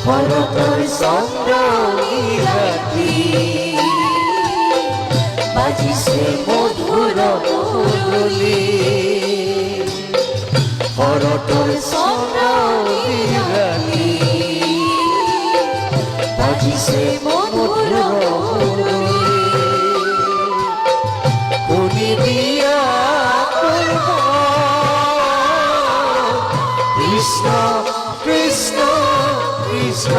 শরতৰ চন্দ্ৰনি ৰাতি বাজিছে মধুৰ মুৰলী শৰতৰ চন্দ্ৰনি ৰাতি বাজিছে মধুৰ মুৰলী শুনি দিয়া কৃষ্ণ কৃষ্ণ কৃষ্ণ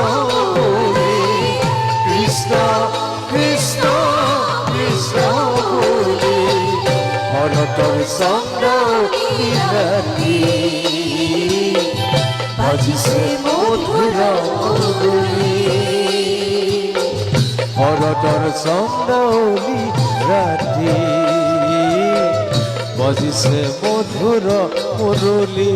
বলে কৃষ্ণ কৃষ্ণ কৃষ্ণ বলে শৰতৰ চন্দ্ৰনি ৰাতি বাজিছে মধুৰ মুৰলী শৰতৰ চন্দ্ৰনি ৰাতি বাজিছে মধুৰ মুৰলী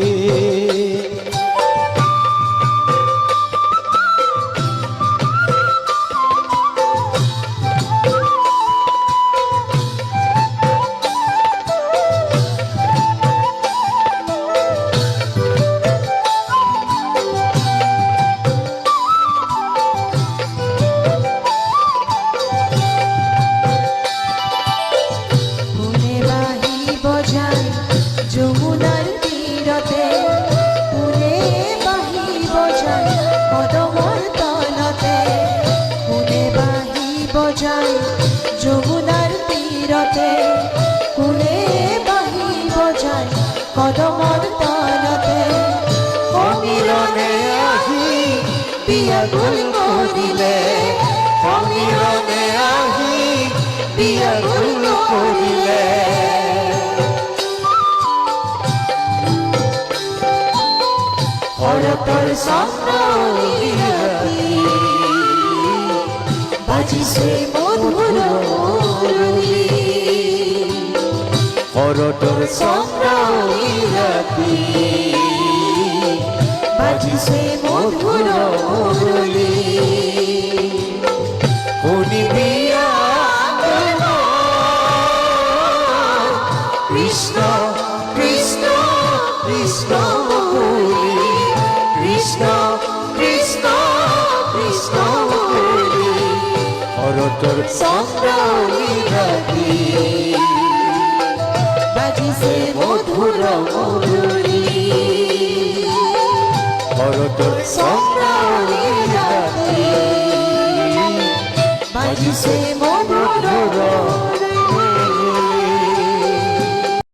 যমুনার তীরতে ফুলে বাহিব যায় কদমৰ তলতে ফুলে বাহিব যায় যমুনার তীরতে ফুলে বাহিব যায় কদমৰ তলতে সমীৰণে আহি বিয়াগুল কৰিলে সমীৰণে আহি বিয়াগুল কৰিলে শৰতৰ চন্দ্ৰনি ৰাতি বাজিছে মধুৰ মুৰলী শৰতৰ চন্দ্ৰনি ৰাতি বাজিছে মধুৰ মুৰলী শুনিবি কৃষ্ণ কৃষ্ণ কৃষ্ণ বলি কৃষ্ণ কৃষ্ণ কৃষ্ণ বলি শৰতৰ চন্দ্ৰনি ৰাতি বাজিছে মধুৰ মুৰলী শৰতৰ